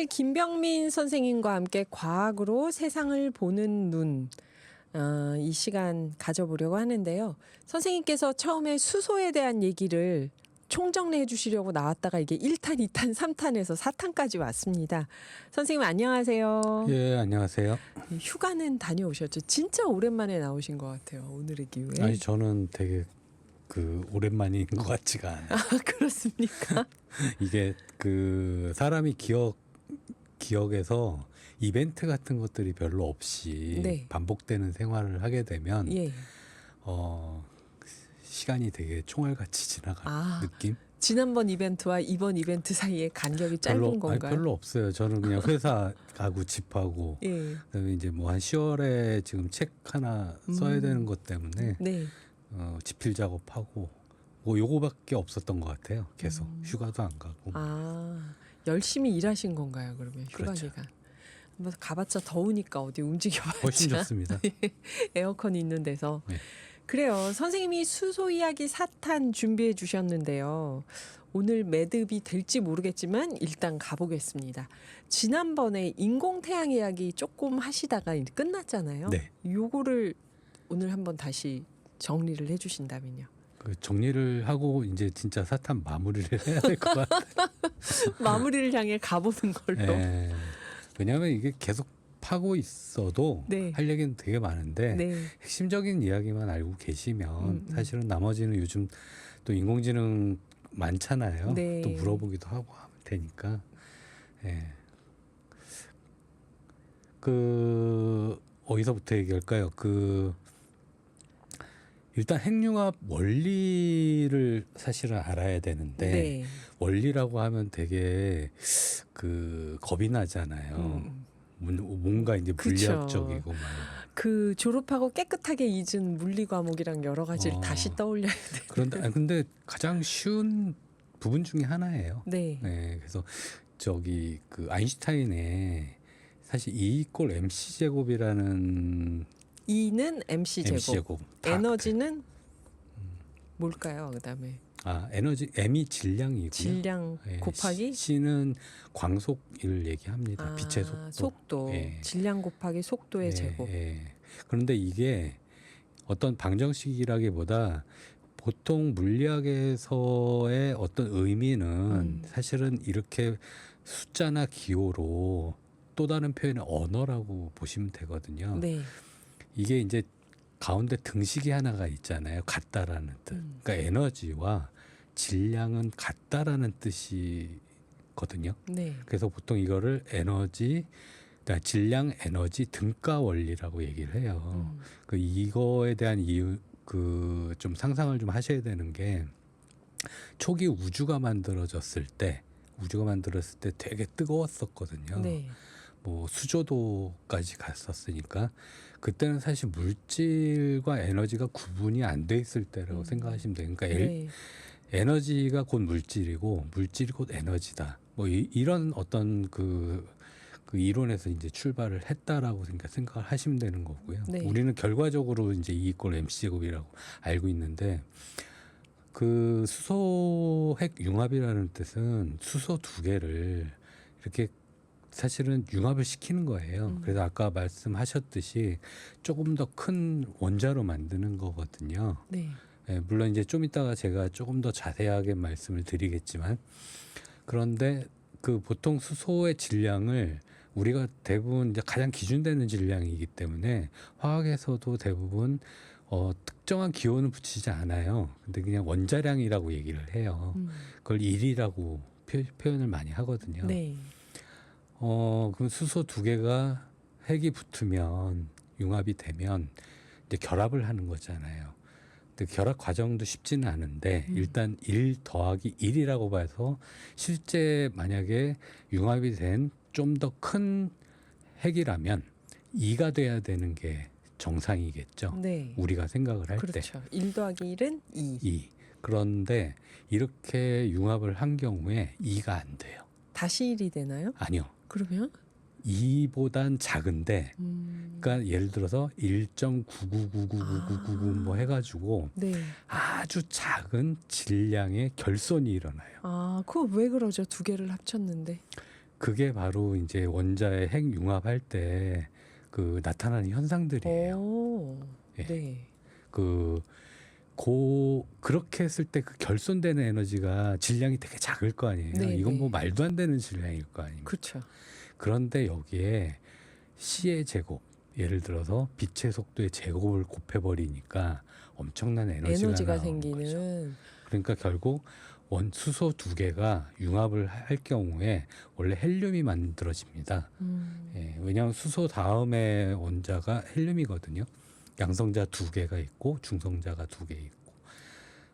김병민 선생님과 함께 과학으로 세상을 보는 눈, 이 시간 가져보려고 하는데요. 선생님께서 처음에 수소에 대한 얘기를 총정리해 주시려고 나왔다가 이게 1탄, 2탄, 3탄에서 4탄까지 왔습니다. 선생님 안녕하세요. 예, 안녕하세요. 휴가는 다녀오셨죠? 진짜 오랜만에 나오신 것 같아요. 오늘의 기회에. 아니 저는 되게 오랜만인 것 같지가 않아요. 아, 그렇습니까? 이게 사람이 기억에서 이벤트 같은 것들이 별로 없이 네. 반복되는 생활을 하게 되면 예. 시간이 되게 총알같이 지나가는 느낌? 지난번 이벤트와 이번 이벤트 사이에 간격이 짧은 건가요? 별로 없어요. 저는 그냥 회사 가고 집하고 예. 그다음에 이제 뭐 한 10월에 지금 책 하나 써야 되는 것 때문에 네. 집필 작업하고 뭐 요거밖에 없었던 것 같아요. 계속 휴가도 안 가고. 아, 열심히 일하신 건가요? 그러면 휴가 그렇죠. 기간. 한번 가봤자 더우니까 어디 움직여봤자. 훨씬 좋습니다. 에어컨이 있는 데서. 네. 그래요. 선생님이 수소 이야기 4탄 준비해 주셨는데요. 오늘 매듭이 될지 모르겠지만 일단 가보겠습니다. 지난번에 인공태양 이야기 조금 하시다가 이제 끝났잖아요. 네. 요거를 오늘 한번 다시 정리를 해주신다면요. 정리를 하고 이제 진짜 사탄 마무리를 해야 될 것 같아요. 마무리를 향해 가보는 걸로. 네. 왜냐하면 이게 계속 파고 있어도 네. 할 얘기는 되게 많은데 네. 핵심적인 이야기만 알고 계시면 사실은 나머지는 요즘 또 인공지능 많잖아요. 네. 또 물어보기도 하고 하면 되니까. 예. 어디서부터 얘기할까요? 일단 핵융합 원리를 사실은 알아야 되는데 네. 원리라고 하면 되게 겁이 나잖아요. 뭔가 이제 물리학적이고 막. 그 졸업하고 깨끗하게 잊은 물리 과목이랑 여러 가지를 다시 떠올려야 돼. 근데 가장 쉬운 부분 중에 하나예요. 네. 네. 그래서 아인슈타인의 사실 E = MC 제곱이라는 E는 MC 제곱. 에너지는 뭘까요? 그다음에 에너지 M이 질량이고요. 질량 곱하기 C는 광속을 얘기합니다. 빛의 속도. 속도. 예. 질량 곱하기 속도의 예, 제곱. 예. 그런데 이게 어떤 방정식이라기보다 보통 물리학에서의 어떤 의미는 사실은 이렇게 숫자나 기호로 또 다른 표현의 언어라고 보시면 되거든요. 네. 이게 이제 가운데 등식이 하나가 있잖아요. 같다라는 뜻. 그러니까 에너지와 질량은 같다라는 뜻이거든요. 네. 그래서 보통 이거를 그러니까 질량 에너지 등가 원리라고 얘기를 해요. 이거에 대한 이유 좀 상상을 좀 하셔야 되는 게 초기 우주가 만들어졌을 때 되게 뜨거웠었거든요. 네. 뭐 수조도까지 갔었으니까 그때는 사실 물질과 에너지가 구분이 안 돼 있을 때라고 생각하시면 돼요. 그러니까 네. 에너지가 곧 물질이고 물질이 곧 에너지다. 뭐 이런 어떤 그 이론에서 이제 출발을 했다라고 생각을 하시면 되는 거고요. 네. 우리는 결과적으로 이제 E = MC 제곱이라고 알고 있는데 수소 핵 융합이라는 뜻은 수소 두 개를 이렇게 사실은 융합을 시키는 거예요. 그래서 아까 말씀하셨듯이 조금 더 큰 원자로 만드는 거거든요. 네. 예, 물론 이제 좀 이따가 제가 조금 더 자세하게 말씀을 드리겠지만 그런데 보통 수소의 질량을 우리가 대부분 이제 가장 기준되는 질량이기 때문에 화학에서도 대부분 특정한 기호는 붙이지 않아요. 근데 그냥 원자량이라고 얘기를 해요. 그걸 1이라고 표현을 많이 하거든요. 네. 그럼 수소 두 개가 핵이 붙으면 융합이 되면 이제 결합을 하는 거잖아요. 근데 결합 과정도 쉽지는 않은데 일단 1 더하기 1이라고 봐서 실제 만약에 융합이 된 좀 더 큰 핵이라면 2가 돼야 되는 게 정상이겠죠. 네. 우리가 생각을 할 때. 그렇죠. 1 더하기 1은 2. 그런데 이렇게 융합을 한 경우에 2가 안 돼요. 다시 1이 되나요? 아니요. 그러면 2보단 작은데 그러니까 예를 들어서 1.9999999 뭐 해가지고 네. 아주 작은 질량의 결손이 일어나요. 그거 왜 그러죠? 두 개를 합쳤는데. 그게 바로 이제 원자의 핵융합할 때 그 나타나는 현상들이에요. 오, 예. 네. 그렇게 했을 때 그 결손되는 에너지가 질량이 되게 작을 거 아니에요. 네, 이건 네. 뭐 말도 안 되는 질량일 거 아닙니까? 그렇죠. 그런데 여기에 C의 제곱, 예를 들어서 빛의 속도의 제곱을 곱해버리니까 엄청난 에너지가 나오는 거죠. 생기는. 그러니까 결국 수소 두 개가 융합을 할 경우에 원래 헬륨이 만들어집니다. 예, 왜냐하면 수소 다음에 원자가 헬륨이거든요. 양성자 두 개가 있고 중성자가 두 개 있고.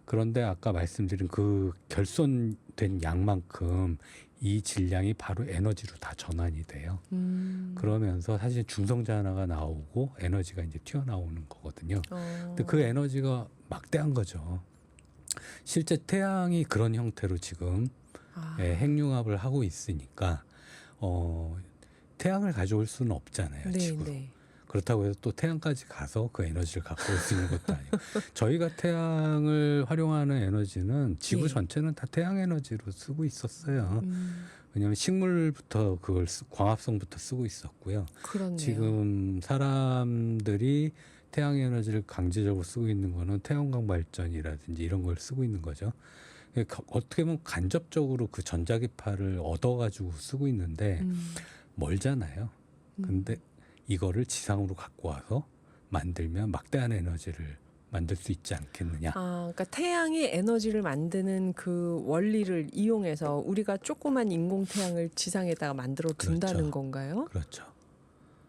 그런데 아까 말씀드린 그 결손된 양만큼 이 질량이 바로 에너지로 다 전환이 돼요. 그러면서 사실 중성자 하나가 나오고 에너지가 이제 튀어나오는 거거든요. 근데 그 에너지가 막대한 거죠. 실제 태양이 그런 형태로 지금 핵융합을 하고 있으니까 태양을 가져올 수는 없잖아요. 네, 지구로. 네. 그렇다고 해서 또 태양까지 가서 그 에너지를 갖고 올 수 있는 것도 아니고 저희가 태양을 활용하는 에너지는 지구 네. 전체는 다 태양 에너지로 쓰고 있었어요. 왜냐하면 식물부터 그걸 광합성부터 쓰고 있었고요. 그렇네요. 지금 사람들이 태양 에너지를 강제적으로 쓰고 있는 거는 태양광 발전이라든지 이런 걸 쓰고 있는 거죠. 어떻게 보면 간접적으로 그 전자기파를 얻어가지고 쓰고 있는데 멀잖아요. 근데 이거를 지상으로 갖고 와서 만들면 막대한 에너지를 만들 수 있지 않겠느냐. 그러니까 태양이 에너지를 만드는 그 원리를 이용해서 우리가 조그만 인공 태양을 지상에다가 만들어 둔다는 그렇죠. 건가요? 그렇죠.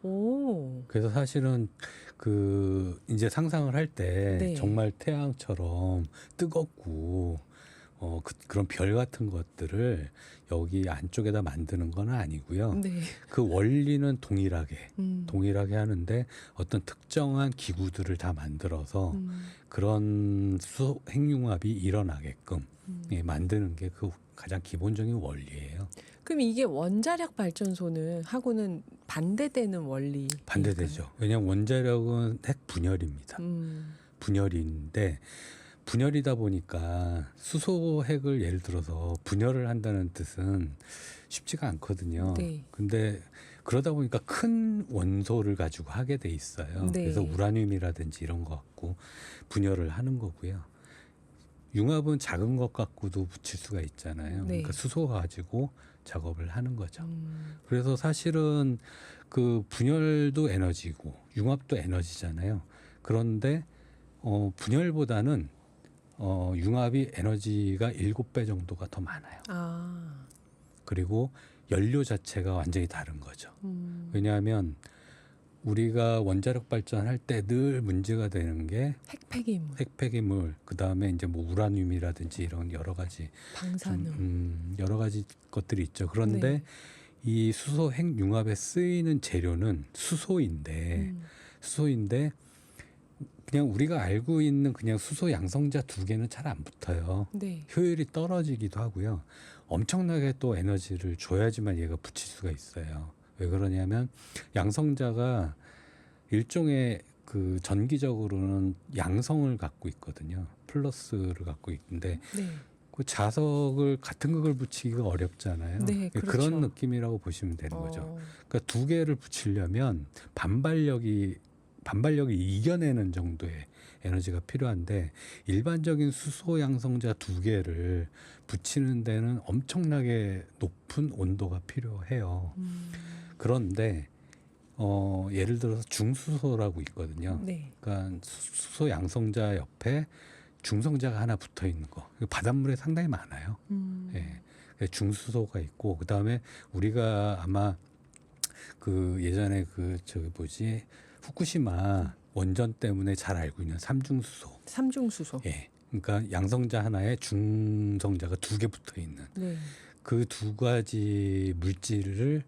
오, 그래서 사실은 그 이제 상상을 할 때 네. 정말 태양처럼 뜨겁고 그런 별 같은 것들을 여기 안쪽에다 만드는 건 아니고요. 네. 그 원리는 동일하게 하는데 어떤 특정한 기구들을 다 만들어서 그런 수소 핵융합이 일어나게끔 만드는 게 그 가장 기본적인 원리예요. 그럼 이게 원자력 발전소는 하고는 반대되는 원리? 반대되죠. 왜냐하면 원자력은 핵 분열입니다. 분열인데 분열이다 보니까 수소 핵을 예를 들어서 분열을 한다는 뜻은 쉽지가 않거든요. 네. 근데 그러다 보니까 큰 원소를 가지고 하게 돼 있어요. 네. 그래서 우라늄이라든지 이런 거 갖고 분열을 하는 거고요. 융합은 작은 것 갖고도 붙일 수가 있잖아요. 네. 그러니까 수소 가지고 작업을 하는 거죠. 그래서 사실은 그 분열도 에너지고 융합도 에너지잖아요. 그런데 분열보다는 융합이 에너지가 7배 정도가 더 많아요. 그리고 연료 자체가 완전히 다른 거죠. 왜냐하면 우리가 원자력 발전할 때 늘 문제가 되는 게 핵폐기물, 핵폐기물, 그 다음에 이제 뭐 우라늄이라든지 이런 여러 가지 방사능. 여러 가지 것들이 있죠. 그런데 네. 이 수소 핵융합에 쓰이는 재료는 수소인데 그냥 우리가 알고 있는 그냥 수소 양성자 두 개는 잘 안 붙어요. 네. 효율이 떨어지기도 하고요. 엄청나게 또 에너지를 줘야지만 얘가 붙일 수가 있어요. 왜 그러냐면 양성자가 일종의 그 전기적으로는 양성을 갖고 있거든요. 플러스를 갖고 있는데 네. 그 자석을 같은 극을 붙이기가 어렵잖아요. 네, 그렇죠. 그런 느낌이라고 보시면 되는 거죠. 그러니까 두 개를 붙이려면 반발력이 이겨내는 정도의 에너지가 필요한데 일반적인 수소 양성자 두 개를 붙이는 데는 엄청나게 높은 온도가 필요해요. 그런데 예를 들어서 중수소라고 있거든요. 네. 그러니까 수소 양성자 옆에 중성자가 하나 붙어 있는 거. 바닷물에 상당히 많아요. 예. 중수소가 있고 그다음에 우리가 아마 그 예전에 그 저기 뭐지 후쿠시마 원전 때문에 잘 알고 있는 삼중수소. 삼중수소. 예. 그러니까 양성자 하나에 중성자가 두 개 붙어 있는 네. 그 두 가지 물질을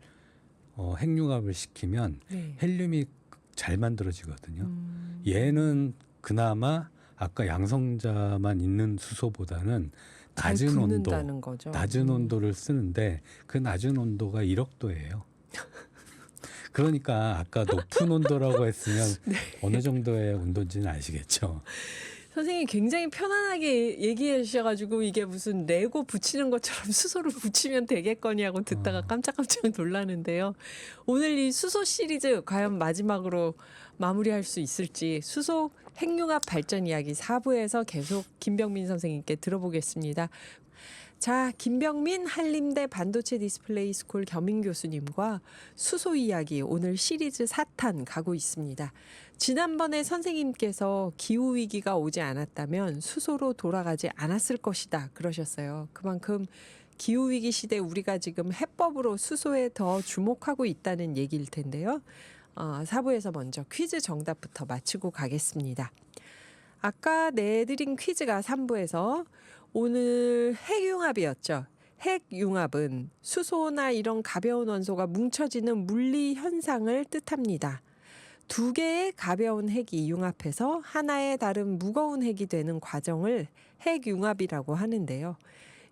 핵융합을 시키면 네. 헬륨이 잘 만들어지거든요. 얘는 그나마 아까 양성자만 있는 수소보다는 낮은 온도, 붙는다는 거죠. 낮은 온도를 쓰는데 그 낮은 온도가 1억도예요. 그러니까 아까 높은 온도라고 했으면 어느 정도의 온도인지는 아시겠죠. 선생님이 굉장히 편안하게 얘기해 주셔가지고 이게 무슨 레고 붙이는 것처럼 수소를 붙이면 되겠거냐고 듣다가 깜짝깜짝 놀라는데요. 오늘 이 수소 시리즈 과연 마지막으로 마무리할 수 있을지 수소 핵융합 발전 이야기 4부에서 계속 김병민 선생님께 들어보겠습니다. 자, 김병민 한림대 반도체 디스플레이 스쿨 겸임 교수님과 수소 이야기 오늘 시리즈 4탄 가고 있습니다. 지난번에 선생님께서 기후위기가 오지 않았다면 수소로 돌아가지 않았을 것이다 그러셨어요. 그만큼 기후위기 시대 우리가 지금 해법으로 수소에 더 주목하고 있다는 얘기일 텐데요. 4부에서 먼저 퀴즈 정답부터 맞히고 가겠습니다. 아까 내드린 퀴즈가 3부에서 오늘 핵융합이었죠. 핵융합은 수소나 이런 가벼운 원소가 뭉쳐지는 물리 현상을 뜻합니다. 두 개의 가벼운 핵이 융합해서 하나의 다른 무거운 핵이 되는 과정을 핵융합이라고 하는데요.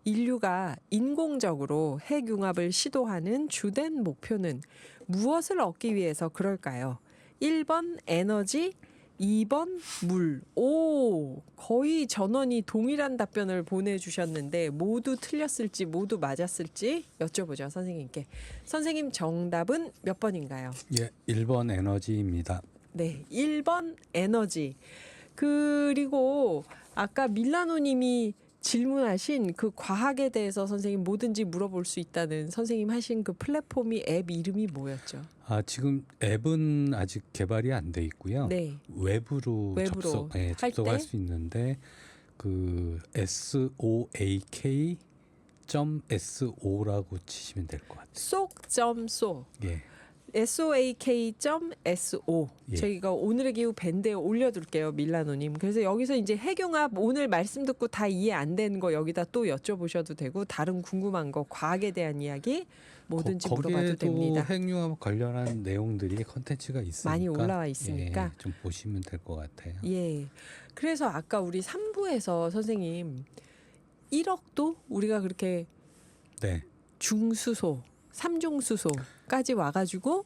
인류가 인공적으로 핵융합을 시도하는 주된 목표는 무엇을 얻기 위해서 그럴까요? 1번 에너지, 2번 물. 오, 거의 전원이 동일한 답변을 보내주셨는데 모두 틀렸을지 모두 맞았을지 여쭤보죠, 선생님께. 선생님 정답은 몇 번인가요? 예, 1번 에너지입니다. 네, 1번 에너지. 그리고 아까 밀라노님이 질문하신 그 과학에 대해서 선생님 뭐든지 물어볼 수 있다는 선생님 하신 그 플랫폼이 앱 이름이 뭐였죠? 지금 앱은 아직 개발이 안 돼 있고요. 네. 웹으로 할 접속할 때? 수 있는데 그 soak.so라고 치시면 될 것 같아요. 쏙.쏘 예. soak.so 예. 저희가 오늘의 기후 밴드에 올려둘게요, 밀라노님. 그래서 여기서 이제 핵융합 오늘 말씀 듣고 다 이해 안 되는 거 여기다 또 여쭤보셔도 되고 다른 궁금한 거 과학에 대한 이야기 뭐든지 물어봐도 됩니다. 거기에도 핵융합 관련한 내용들이 컨텐츠가 있으니까 많이 올라와 있으니까. 예, 좀 보시면 될 것 같아요. 예. 그래서 아까 우리 3부에서 선생님 1억도 우리가 그렇게 네. 중수소, 삼중수소까지 와가지고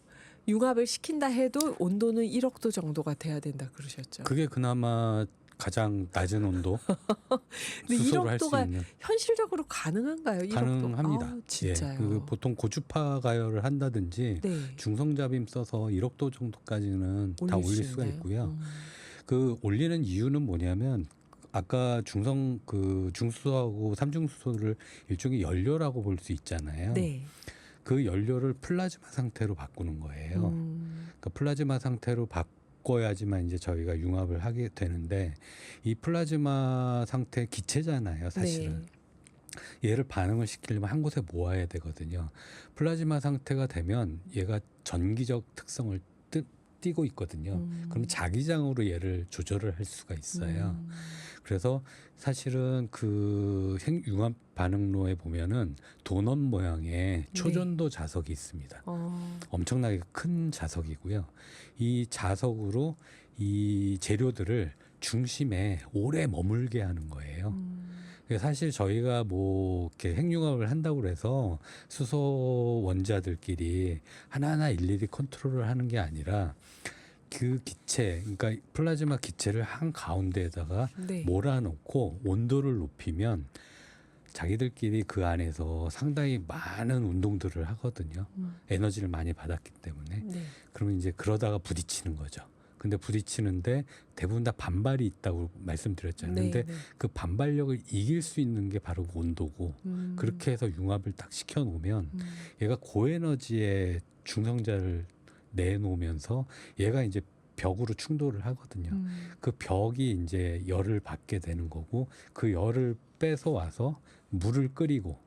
융합을 시킨다 해도 온도는 1억도 정도가 돼야 된다 그러셨죠. 그게 그나마 가장 낮은 온도 근데 수소를 할 수 1억도가 있는 현실적으로 가능한가요? 1억도? 가능합니다. 아, 진짜요. 예, 그 보통 고주파 가열을 한다든지 네. 중성잡임 써서 1억도 정도까지는 다 올릴 수가 있나요? 있고요. 그 올리는 이유는 뭐냐면 아까 중수소하고 삼중수소를 일종의 연료라고 볼 수 있잖아요. 네. 그 연료를 플라즈마 상태로 바꾸는 거예요. 그러니까 플라즈마 상태로 바꿔야지만 이제 저희가 융합을 하게 되는데 이 플라즈마 상태 기체잖아요, 사실은. 네. 얘를 반응을 시키려면 한 곳에 모아야 되거든요. 플라즈마 상태가 되면 얘가 전기적 특성을 띠고 있거든요. 그럼 자기장으로 얘를 조절을 할 수가 있어요. 그래서 사실은 그 핵융합 반응로에 보면은 도넛 모양의 초전도 자석이 있습니다. 엄청나게 큰 자석이고요. 이 자석으로 이 재료들을 중심에 오래 머물게 하는 거예요. 사실 저희가 뭐 이렇게 핵융합을 한다고 해서 수소 원자들끼리 하나하나 일일이 컨트롤을 하는 게 아니라 그 기체, 그러니까 플라즈마 기체를 한 가운데에다가 네. 몰아놓고 온도를 높이면 자기들끼리 그 안에서 상당히 많은 운동들을 하거든요. 에너지를 많이 받았기 때문에. 네. 그러면 이제 그러다가 부딪히는 거죠. 근데 부딪히는데 대부분 다 반발이 있다고 말씀드렸잖아요. 네, 근데 네. 그 반발력을 이길 수 있는 게 바로 온도고 그렇게 해서 융합을 딱 시켜놓으면 얘가 고에너지의 중성자를 내놓으면서 얘가 이제 벽으로 충돌을 하거든요. 그 벽이 이제 열을 받게 되는 거고 그 열을 뺏어와서 물을 끓이고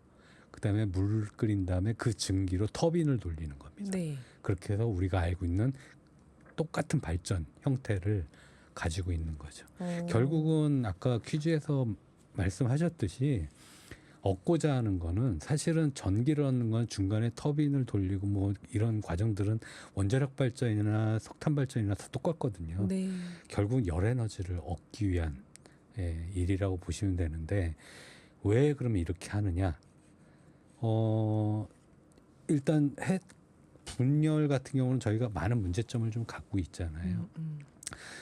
그다음에 물을 끓인 다음에 그 증기로 터빈을 돌리는 겁니다. 네. 그렇게 해서 우리가 알고 있는 똑같은 발전 형태를 가지고 있는 거죠. 결국은 아까 퀴즈에서 말씀하셨듯이 얻고자 하는 거는 사실은 전기를 얻는 건 중간에 터빈을 돌리고 뭐 이런 과정들은 원자력 발전이나 석탄 발전이나 다 똑같거든요. 네. 결국 열 에너지를 얻기 위한 일이라고 보시면 되는데 왜 그러면 이렇게 하느냐? 일단 핵 분열 같은 경우는 저희가 많은 문제점을 좀 갖고 있잖아요.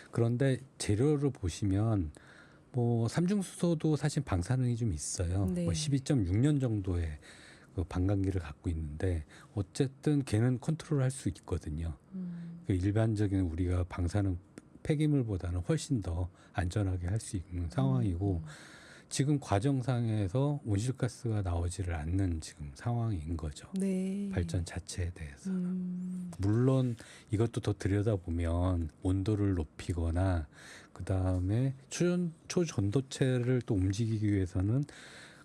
그런데 재료를 보시면 뭐 삼중수소도 사실 방사능이 좀 있어요. 네. 뭐 12.6년 정도의 그 반감기를 갖고 있는데 어쨌든 걔는 컨트롤할 수 있거든요. 그 일반적인 우리가 방사능 폐기물보다는 훨씬 더 안전하게 할 수 있는 상황이고 지금 과정상에서 온실가스가 나오지를 않는 지금 상황인 거죠. 네. 발전 자체에 대해서. 물론 물론 이것도 더 들여다보면 온도를 높이거나 그 다음에 초전도체를 또 움직이기 위해서는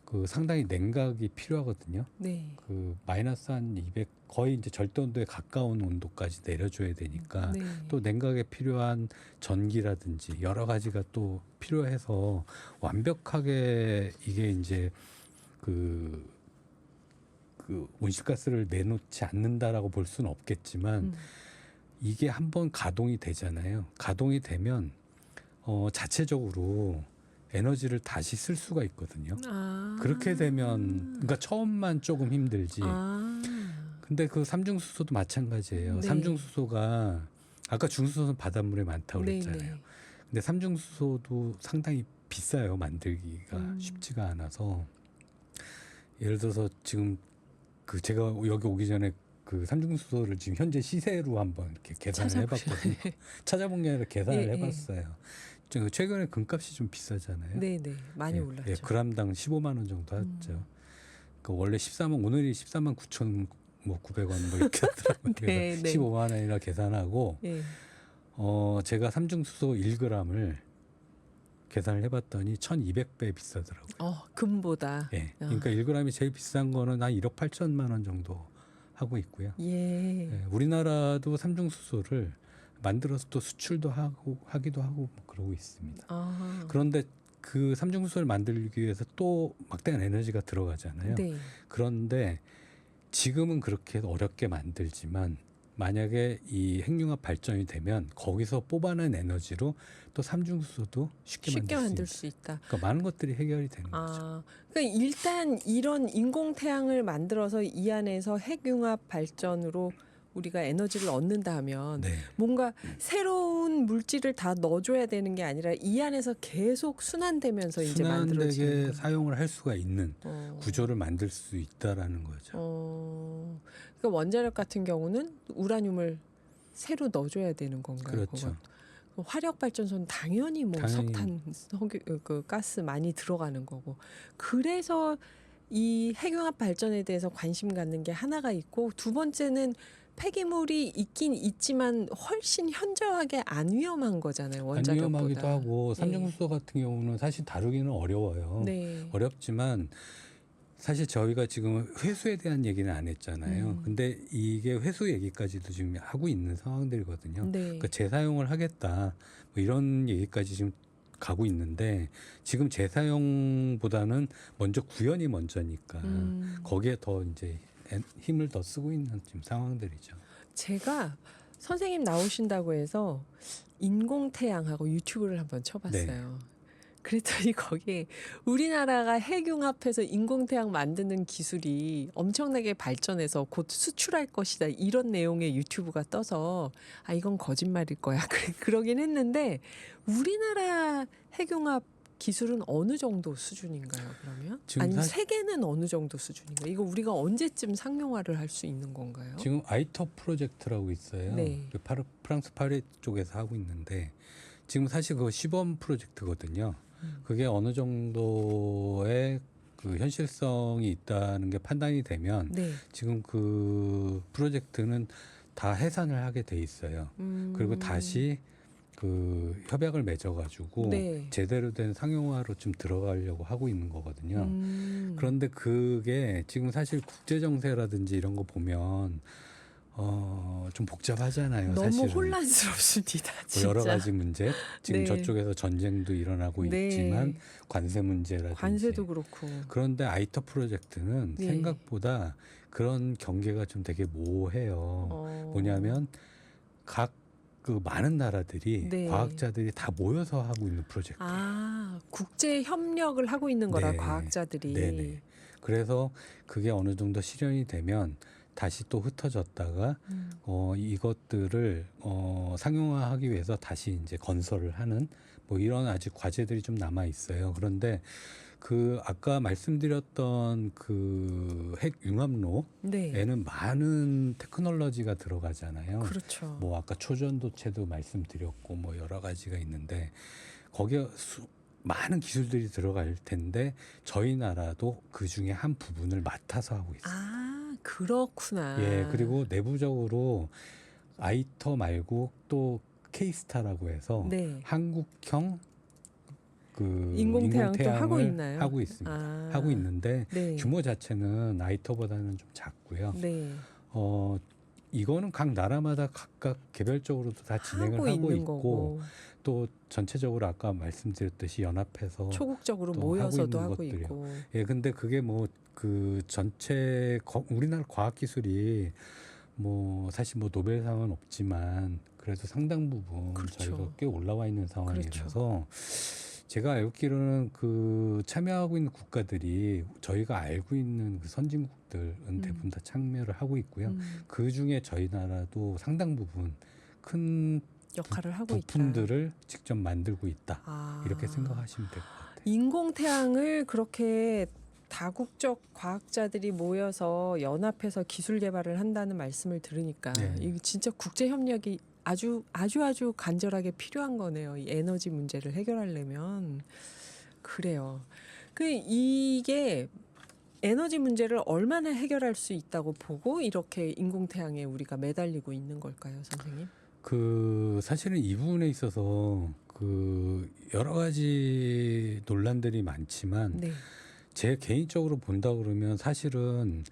그 상당히 냉각이 필요하거든요. 네. 그 마이너스 한 200 거의 이제 절대 온도에 가까운 온도까지 내려줘야 되니까 네. 또 냉각에 필요한 전기라든지 여러 가지가 또 필요해서 완벽하게 이게 이제 그 온실가스를 내놓지 않는다라고 볼 수는 없겠지만 이게 한번 가동이 되잖아요. 가동이 되면 자체적으로 에너지를 다시 쓸 수가 있거든요. 아. 그렇게 되면 그러니까 처음만 조금 힘들지. 아. 근데 그 삼중수소도 마찬가지예요. 네. 삼중수소가 아까 중수소는 바닷물에 많다고 그랬잖아요. 네네. 근데 삼중수소도 상당히 비싸요. 만들기가 쉽지가 않아서 예를 들어서 지금 그 제가 여기 오기 전에 그 삼중수소를 지금 현재 시세로 한번 이렇게 계산을 해봤거든요. 찾아본 게 아니라 계산을 예, 예. 해봤어요. 최근에 금값이 좀 비싸잖아요. 네네. 많이 예, 올랐죠. 예, 그람당 15만 원 정도 하죠. 그 원래 14만 오늘이 14만 9천 뭐 900원 뭐 이렇게 하더라고요. 네, 그래서 네. 15만 원이라 계산하고 예. 제가 삼중수소 1g을 계산을 해봤더니 1,200배 비싸더라고요. 금보다. 예, 그러니까 1g이 제일 비싼 거는 한 1억 8천만 원 정도 하고 있고요. 예. 예, 우리나라도 삼중수소를 만들어서 또 수출도 하기도 하고 뭐 그러고 있습니다. 아. 그런데 그 삼중수소를 만들기 위해서 또 막대한 에너지가 들어가잖아요. 네. 그런데 지금은 그렇게 어렵게 만들지만 만약에 이 핵융합 발전이 되면 거기서 뽑아낸 에너지로 또 삼중수소도 쉽게 만들 수 있어요. 있다. 그러니까 많은 것들이 해결이 되는 거죠. 그러니까 일단 이런 인공태양을 만들어서 이 안에서 핵융합 발전으로 우리가 에너지를 얻는다 하면 네. 뭔가 새로운 물질을 다 넣어줘야 되는 게 아니라 이 안에서 계속 순환되면서 이제 만들어지는 순환되게 거예요. 사용을 할 수가 있는 구조를 만들 수 있다라는 거죠. 그러니까 원자력 같은 경우는 우라늄을 새로 넣어줘야 되는 건가요? 그렇죠. 그건? 화력 발전소는 당연히 뭐 당연히. 석탄, 그 가스 많이 들어가는 거고. 그래서 이 핵융합 발전에 대해서 관심 갖는 게 하나가 있고 두 번째는 폐기물이 있긴 있지만 훨씬 현저하게 안 위험한 거잖아요. 안 원자력보다. 위험하기도 하고 삼중수소 같은 경우는 사실 다루기는 어려워요. 네. 어렵지만 사실 저희가 지금 회수에 대한 얘기는 안 했잖아요. 근데 이게 회수 얘기까지도 지금 하고 있는 상황들이거든요. 네. 그러니까 재사용을 하겠다 뭐 이런 얘기까지 지금 가고 있는데 지금 재사용보다는 먼저 구현이 먼저니까 거기에 더 이제 힘을 더 쓰고 있는 지금 상황들이죠. 제가 선생님 나오신다고 해서 인공태양하고 유튜브를 한번 쳐봤어요. 그랬더니 거기에 우리나라가 핵융합해서 인공태양 만드는 기술이 엄청나게 발전해서 곧 수출할 것이다 이런 내용의 유튜브가 떠서 이건 거짓말일 거야 그러긴 했는데 우리나라 핵융합 기술은 어느 정도 수준인가요? 그러면 아니 세계는 어느 정도 수준인가요? 이거 우리가 언제쯤 상용화를 할 수 있는 건가요? 지금 아이터 프로젝트라고 있어요. 네. 프랑스 파리 쪽에서 하고 있는데 지금 사실 그거 시범 프로젝트거든요. 그게 어느 정도의 그 현실성이 있다는 게 판단이 되면 네. 지금 그 프로젝트는 다 해산을 하게 돼 있어요. 그리고 다시 그 협약을 맺어가지고 네. 제대로 된 상용화로 좀 들어가려고 하고 있는 거거든요. 그런데 그게 지금 사실 국제 정세라든지 이런 거 보면 좀 복잡하잖아요. 너무 사실은. 혼란스럽습니다. 뭐 진짜. 여러 가지 문제. 지금 네. 저쪽에서 전쟁도 일어나고 네. 있지만 관세 문제라든지. 관세도 그렇고. 그런데 아이터 프로젝트는 네. 생각보다 그런 경계가 좀 되게 모호해요. 뭐냐면 각 그 많은 나라들이 네. 과학자들이 다 모여서 하고 있는 프로젝트. 국제 협력을 하고 있는 거라 네. 과학자들이. 네네. 그래서 그게 어느 정도 실현이 되면 다시 또 흩어졌다가 이것들을 상용화하기 위해서 다시 이제 건설을 하는 뭐 이런 아직 과제들이 좀 남아 있어요. 그런데 그 아까 말씀드렸던 그 핵 융합로에는 네. 많은 테크놀로지가 들어가잖아요. 그렇죠. 뭐 아까 초전도체도 말씀드렸고 뭐 여러 가지가 있는데 거기에 많은 기술들이 들어갈 텐데 저희 나라도 그 중에 한 부분을 맡아서 하고 있어요. 아, 그렇구나. 예, 그리고 내부적으로 아이터 말고 또 케이스타라고 해서 네. 한국형 그 인공태양 또 하고 인공태양을 있나요? 하고 있습니다. 아. 하고 있는데 네. 규모 자체는 아이터보다는 좀 작고요. 네. 이거는 각 나라마다 각각 개별적으로도 다 진행을 하고 있는 있고 거고 또 전체적으로 아까 말씀드렸듯이 연합해서 초국적으로 또 모여서도 하고 하고 있는 있고. 예, 근데 그게 뭐 그 전체 우리나라 과학기술이 뭐 사실 뭐 노벨상은 없지만 그래도 상당 부분 그렇죠. 저희가 꽤 올라와 있는 상황이라서 그렇죠. 제가 알기로는 그 참여하고 있는 국가들이 저희가 알고 있는 그 선진국들은 대부분 다 참여를 하고 있고요. 그 중에 저희 나라도 상당 부분 큰 역할을 하고 있다. 부품들을 직접 만들고 있다. 아. 이렇게 생각하시면 될 것 같아요. 인공태양을 그렇게 다국적 과학자들이 모여서 연합해서 기술 개발을 한다는 말씀을 들으니까 네. 이거 진짜 국제 협력이 아주 간절하게 필요한 거네요. 이 에너지 문제를 해결하려면. 그래요. 이게 에너지 문제를 얼마나 해결할 수 있다고 보고 이렇게 인공태양에 우리가 매달리고 있는 걸까요, 선생님? 그 사실은 이 부분에 있어서 그 여러 가지 논란들이 많지만 네. 제 개인적으로 본다 그러면 사실은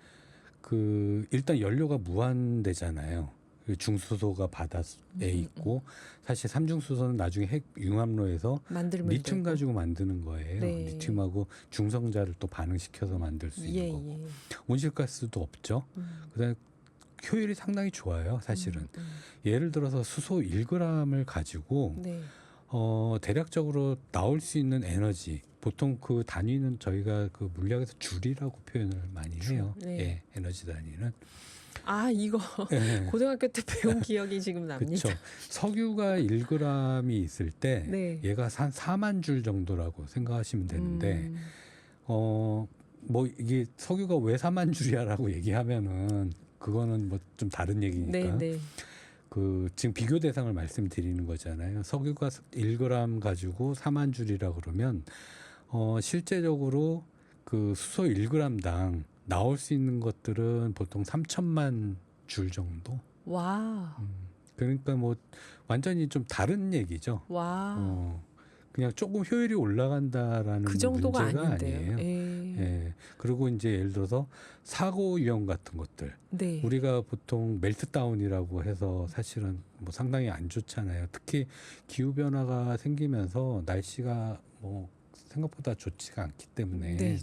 그 일단 연료가 무한대잖아요. 그 중수소가 바닷에 있고 사실 삼중수소는 나중에 핵 융합로에서 만들면 리튬 되고. 가지고 만드는 거예요. 네. 리튬하고 중성자를 또 반응시켜서 만들 수 있는 예, 거고 예. 온실가스도 없죠. 그다음에 효율이 상당히 좋아요. 사실은 예를 들어서 수소 1g을 가지고 네. 대략적으로 나올 수 있는 에너지 보통 그 단위는 저희가 그 물리학에서 줄이라고 표현을 많이 해요. 네. 예, 에너지 단위는. 아, 이거 예. 고등학교 때 배운 기억이 지금 납니다. 그렇죠. 석유가 1g이 있을 때 네. 얘가 한 4만 줄 정도라고 생각하시면 되는데 뭐 이게 석유가 왜 4만 줄이야라고 얘기하면은 그거는 뭐 좀 다른 얘기니까. 네, 네. 그 지금 비교 대상을 말씀드리는 거잖아요. 석유가 1g 가지고 4만 줄이라 그러면 실제적으로 그 수소 1g당 나올 수 있는 것들은 보통 3천만 줄 정도. 와. 그러니까 뭐 완전히 좀 다른 얘기죠. 와. 그냥 조금 효율이 올라간다라는 그 정도가 문제가 아닌데요. 아니에요. 예. 예. 그리고 이제 예를 들어서 사고 위험 같은 것들. 네. 우리가 보통 멜트다운이라고 해서 사실은 뭐 상당히 안 좋잖아요. 특히 기후 변화가 생기면서 날씨가 뭐 생각보다 좋지가 않기 때문에 네.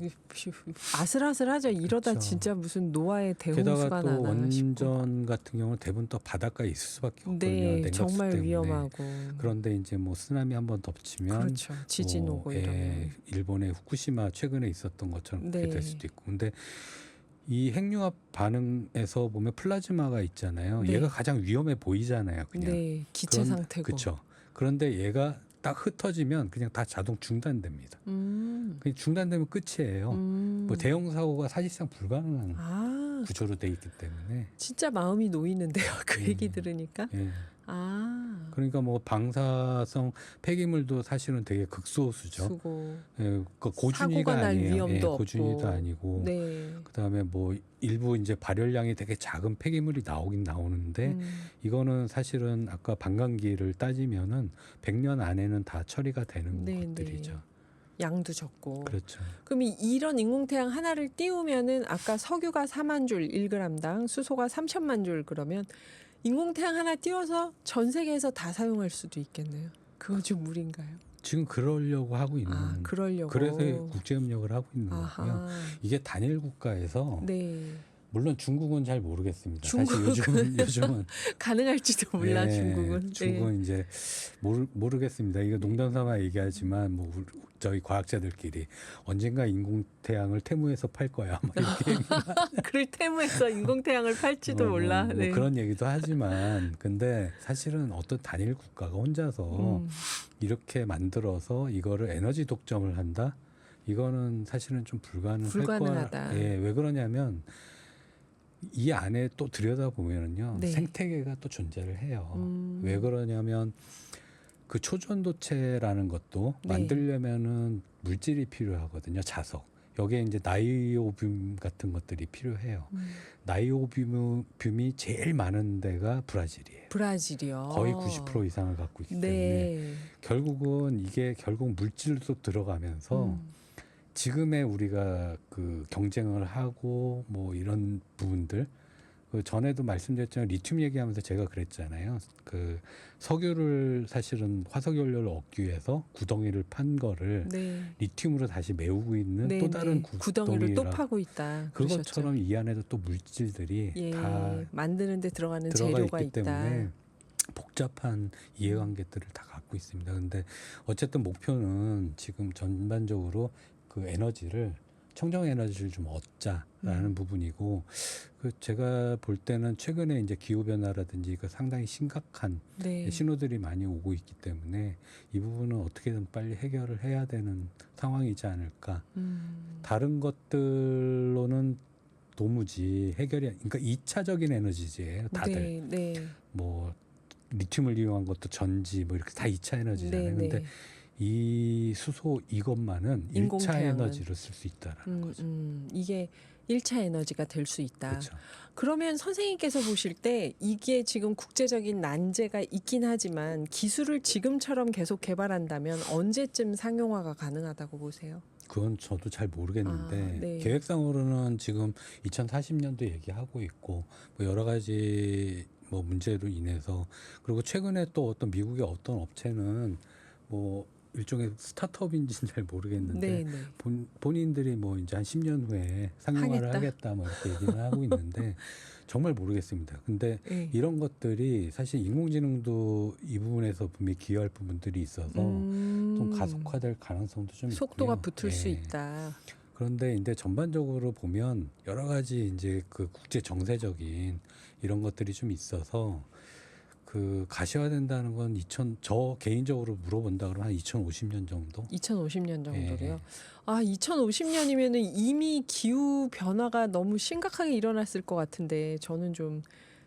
아슬아슬하죠. 이러다 그렇죠. 진짜 무슨 노아의 게다가 대홍수가 또 나나 싶고. 원전 같은 경우는 대부분 또 바닷가에 있을 수밖에 없거든요. 네, 냉각수 정말 때문에. 위험하고. 그런데 이제 뭐 쓰나미 한번 덮치면 그렇죠. 지진 오고 이러면. 일본의 후쿠시마 최근에 있었던 것처럼 그렇게 네. 될 수도 있고. 근데 이 핵융합 반응에서 보면 플라즈마가 있잖아요. 네. 얘가 가장 위험해 보이잖아요. 그냥. 네, 기체 상태고. 그렇죠. 그런데 얘가 딱 흩어지면 그냥 다 자동 중단됩니다. 그냥 중단되면 끝이에요. 뭐 대형 사고가 사실상 불가능한 아, 구조로 돼 있기 때문에. 진짜 마음이 놓이는데요. 그 얘기 들으니까. 예. 아, 그러니까 뭐 방사성 폐기물도 사실은 되게 극소수죠. 수고. 예, 그 고준위가 사고가 날 아니에요. 위험도 고준위도 없고. 아니고. 네. 그다음에 뭐 일부 이제 발열량이 되게 작은 폐기물이 나오긴 나오는데 이거는 사실은 아까 반감기를 따지면은 100년 안에는 다 처리가 되는 네, 것들이죠. 네. 양도 적고. 그렇죠. 그럼 이런 인공태양 하나를 띄우면은 아까 석유가 4만 줄 1g당, 수소가 3천만 줄 그러면 인공태양 하나 띄워서 전 세계에서 다 사용할 수도 있겠네요. 그거 좀 무리인가요? 지금 그러려고 하고 있는. 그러려고. 그래서 국제 협력을 하고 있는 거고요. 아하. 이게 단일 국가에서 네. 물론 중국은 잘 모르겠습니다. 중국은 사실 요즘은 가능할지도 몰라. 예, 중국은. 중국은 이제 모르겠습니다. 이거 농담삼아 얘기하지만 뭐 저희 과학자들끼리 언젠가 인공태양을 태무에서 팔 거야. 막 이렇게 그를 태무해서 인공태양을 팔지도 몰라. 뭐 네. 그런 얘기도 하지만 근데 사실은 어떤 단일 국가가 혼자서 이렇게 만들어서 이거를 에너지 독점을 한다? 이거는 사실은 좀 불가능하다. 예, 왜 그러냐면 이 안에 또 들여다보면은요. 네. 생태계가 또 존재를 해요. 음. 왜 그러냐면 그 초전도체라는 것도 네. 만들려면은 물질이 필요하거든요. 자석. 여기에 이제 나이오뷴 같은 것들이 필요해요. 나이오뷴이 제일 많은 데가 브라질이에요. 브라질이요. 거의 90% 이상을 갖고 있기 때문에 네. 결국은 이게 결국 물질도 들어가면서 지금의 우리가 그 경쟁을 하고 뭐 이런 부분들 그 전에도 말씀드렸지만 리튬 얘기하면서 제가 그랬잖아요. 그 석유를 사실은 화석 연료를 얻기 위해서 구덩이를 판 거를 네. 리튬으로 다시 메우고 있는 네, 또 다른 네. 구덩이를 또 구덩이라 파고 있다. 그것처럼 이 안에도 또 물질들이 예, 다 만드는 데 들어가는 들어가 재료가 있기 있다. 때문에 복잡한 이해관계들을 다 갖고 있습니다. 근데 어쨌든 목표는 지금 전반적으로 그 에너지를 청정 에너지를 좀 얻자라는 부분이고 그 제가 볼 때는 최근에 이제 기후 변화라든지 그 상당히 심각한 네. 신호들이 많이 오고 있기 때문에 이 부분은 어떻게든 빨리 해결을 해야 되는 상황이지 않을까. 다른 것들로는 도무지 해결이 그러니까 2차적인 에너지제예요. 다들 네, 네. 뭐 리튬을 이용한 것도 전지 뭐 이렇게 다 2차 에너지잖아요. 네, 근데 네. 이 수소 이것만은 1차 인공태양은. 에너지로 쓸 수 있다라는 거죠. 이게 1차 에너지가 될 수 있다. 그렇죠. 그러면 선생님께서 보실 때 이게 지금 국제적인 난제가 있긴 하지만 기술을 지금처럼 계속 개발한다면 언제쯤 상용화가 가능하다고 보세요? 그건 저도 잘 모르겠는데 아, 네. 계획상으로는 지금 2040년도 얘기하고 있고 뭐 여러 가지 뭐 문제로 인해서 그리고 최근에 또 어떤 미국의 어떤 업체는 뭐 일종의 스타트업인지는 잘 모르겠는데 네, 네. 본인들이 뭐 이제 한 10년 후에 상용화를 하겠다 뭐 이렇게 얘기를 하고 있는데 정말 모르겠습니다. 근데 네. 이런 것들이 사실 인공지능도 이 부분에서 분명히 기여할 부분들이 있어서 좀 가속화될 가능성도 좀 속도가 있고요. 붙을 수 예. 있다. 그런데 이제 전반적으로 보면 여러 가지 이제 그 국제 정세적인 이런 것들이 좀 있어서 그 가시화된다는 건 저 개인적으로 물어본다 그러면 한 2050년 정도? 2050년 정도로요. 예. 아, 2050년이면은 이미 기후 변화가 너무 심각하게 일어났을 것 같은데 저는 좀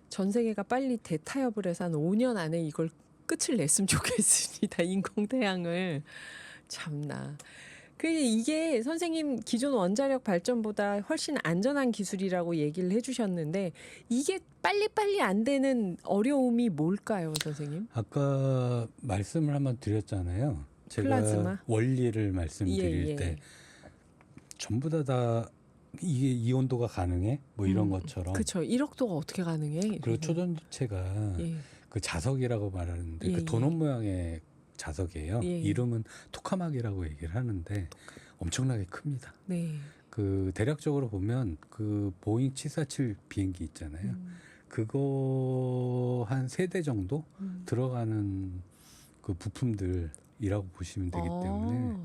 전 세계가 빨리 대타협을 해서 한 5년 안에 이걸 끝을 냈으면 좋겠습니다. 인공태양을. 참나. 이게 선생님 기존 원자력 발전보다 훨씬 안전한 기술이라고 얘기를 해주셨는데 이게 빨리빨리 안 되는 어려움이 뭘까요, 선생님? 아까 말씀을 한번 드렸잖아요. 제가 플라즈마? 원리를 말씀드릴 예. 때 전부 다 이게 이 온도가 가능해? 뭐 이런 것처럼. 그렇죠. 1억도가 어떻게 가능해? 그리고 이러면. 초전도체가 예. 그 자석이라고 말하는데 예, 그 예. 도넛 모양의 자석이에요. 예. 이름은 토카막이라고 얘기를 하는데 엄청나게 큽니다. 네. 그 대략적으로 보면 그 보잉 747 비행기 있잖아요. 그거 한 3대 정도 들어가는 그 부품들이라고 보시면 되기 때문에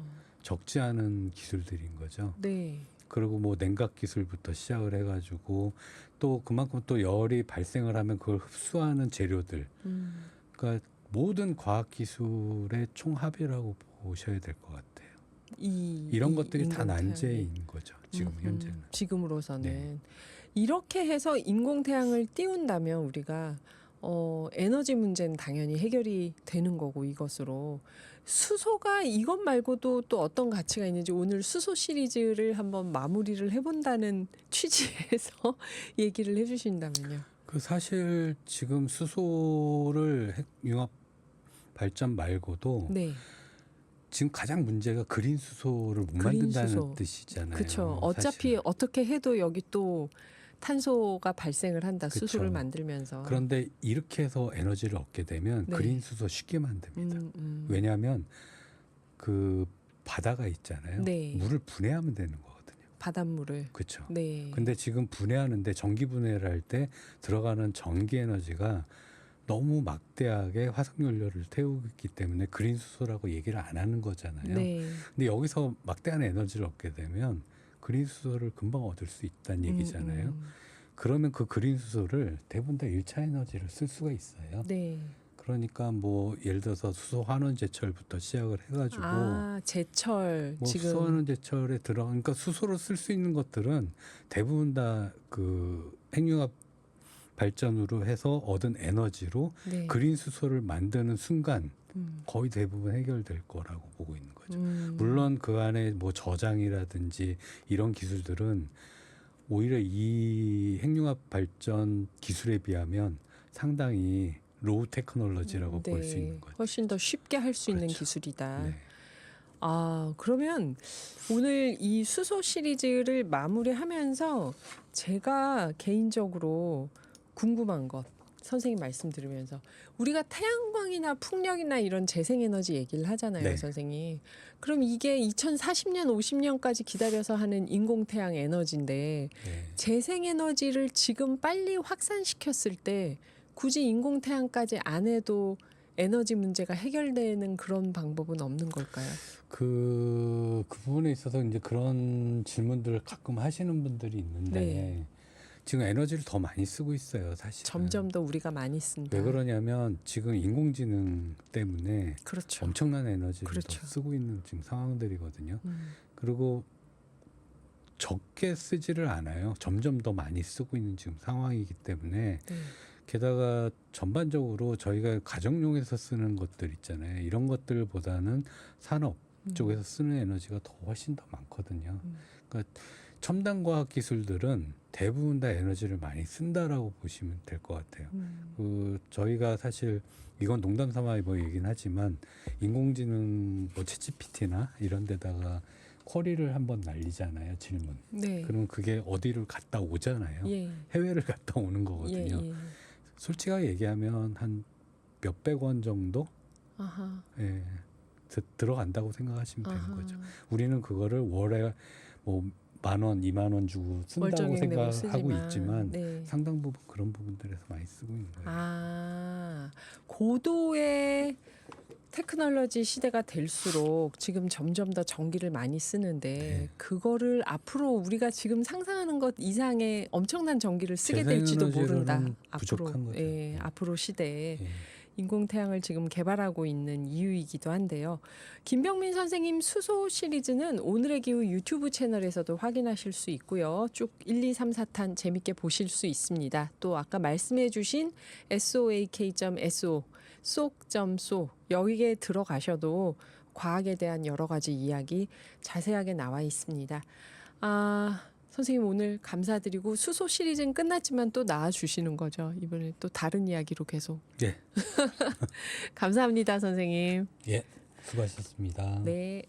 적지 않은 기술들인 거죠. 네. 그리고 뭐 냉각 기술부터 시작을 해가지고 또 그만큼 또 열이 발생을 하면 그걸 흡수하는 재료들. 그러니까 모든 과학 기술의 총합이라고 보셔야 될 것 같아요. 이런 것들이 다 인공태양이. 난제인 거죠. 지금 현재는. 지금으로서는 네. 이렇게 해서 인공태양을 띄운다면 우리가 에너지 문제는 당연히 해결이 되는 거고 이것으로 수소가 이것 말고도 또 어떤 가치가 있는지 오늘 수소 시리즈를 한번 마무리를 해본다는 취지에서 얘기를 해주신다면요. 그 사실 지금 수소를 핵융합 발전 말고도 네, 지금 가장 문제가 그린 수소를 못 그린 만든다는 수소. 뜻이잖아요. 그렇죠. 어차피 사실. 어떻게 해도 여기 또 탄소가 발생을 한다. 그쵸. 수소를 만들면서. 그런데 이렇게 해서 에너지를 얻게 되면 네. 그린 수소 쉽게 만듭니다. 왜냐하면 그 바다가 있잖아요. 네. 물을 분해하면 되는 거거든요. 바닷물을. 그렇죠. 네. 근데 지금 분해하는데 전기 분해를 할 때 들어가는 전기 에너지가 너무 막대하게 화석 연료를 태우기 때문에 그린 수소라고 얘기를 안 하는 거잖아요. 네. 근데 여기서 막대한 에너지를 얻게 되면 그린 수소를 금방 얻을 수 있다는 얘기잖아요. 그러면 그 그린 수소를 대부분 다 1차 에너지를 쓸 수가 있어요. 네. 그러니까 뭐 예를 들어서 수소 환원 제철부터 시작을 해가지고 제철 뭐 지금. 수소 환원 제철에 그러니까 수소로 쓸 수 있는 것들은 대부분 다 그 핵융합 발전으로 해서 얻은 에너지로 네. 그린 수소를 만드는 순간 음. 거의 대부분 해결될 거라고 보고 있는 거죠. 음. 물론 그 안에 뭐 저장이라든지 이런 기술들은 오히려 이 핵융합 발전 기술에 비하면 상당히 로우 테크놀로지라고 볼 수 있는 거죠. 훨씬 더 쉽게 할 수 있는 그렇죠. 기술이다. 네. 그러면 오늘 이 수소 시리즈를 마무리하면서 제가 개인적으로 궁금한 것 선생님 말씀 들으면서 우리가 태양광이나 풍력이나 이런 재생에너지 얘기를 하잖아요, 네. 선생님. 그럼 이게 2040년, 50년까지 기다려서 하는 인공태양 에너지인데 네. 재생에너지를 지금 빨리 확산시켰을 때 굳이 인공태양까지 안 해도 에너지 문제가 해결되는 그런 방법은 없는 걸까요? 그 부분에 있어서 이제 그런 질문들을 가끔 하시는 분들이 있는데 네. 지금 에너지를 더 많이 쓰고 있어요, 사실. 점점 더 우리가 많이 쓴다. 왜 그러냐면 지금 인공지능 때문에 그렇죠. 엄청난 에너지를 그렇죠. 더 쓰고 있는 지금 상황들이거든요. 음. 그리고 적게 쓰지를 않아요. 점점 더 많이 쓰고 있는 지금 상황이기 때문에 네. 게다가 전반적으로 저희가 가정용에서 쓰는 것들 있잖아요. 이런 것들보다는 산업 쪽에서 쓰는 에너지가 더 훨씬 더 많거든요. 그러니까 첨단 과학 기술들은 대부분 다 에너지를 많이 쓴다라고 보시면 될 것 같아요. 그 저희가 사실 이건 농담 삼아 뭐 얘기는 하지만 인공지능 뭐 챗GPT나 이런 데다가 쿼리를 한번 날리잖아요, 질문. 네. 그러면 그게 어디를 갔다 오잖아요. 예. 해외를 갔다 오는 거거든요. 예. 솔직하게 얘기하면 한 몇백 원 정도 아하. 예, 들어간다고 생각하시면 되는 아하. 거죠. 우리는 그거를 월에 뭐 10,000원, 20,000원 주고 쓴다고 월정액 내고 생각하고 있지만 네. 상당 부분 그런 부분들에서 많이 쓰고 있는 거예요. 고도의 테크놀로지 시대가 될수록 지금 점점 더 전기를 많이 쓰는데 네. 그거를 앞으로 우리가 지금 상상하는 것 이상의 엄청난 전기를 쓰게 될지도 모른다. 재생에너지로는 부족한 거죠. 예, 앞으로 시대에 예. 인공태양을 지금 개발하고 있는 이유이기도 한데요. 김병민 선생님 수소 시리즈는 오늘의 기후 유튜브 채널에서도 확인하실 수 있고요. 쭉 1, 2, 3, 4탄 재밌게 보실 수 있습니다. 또 아까 말씀해 주신 soak.so 쏙.so 여기에 들어가셔도 과학에 대한 여러 가지 이야기 자세하게 나와 있습니다. 선생님 오늘 감사드리고 수소 시리즈는 끝났지만 또 나와주시는 거죠. 이번에 또 다른 이야기로 계속. 예. 감사합니다, 선생님. 예. 수고하셨습니다. 네.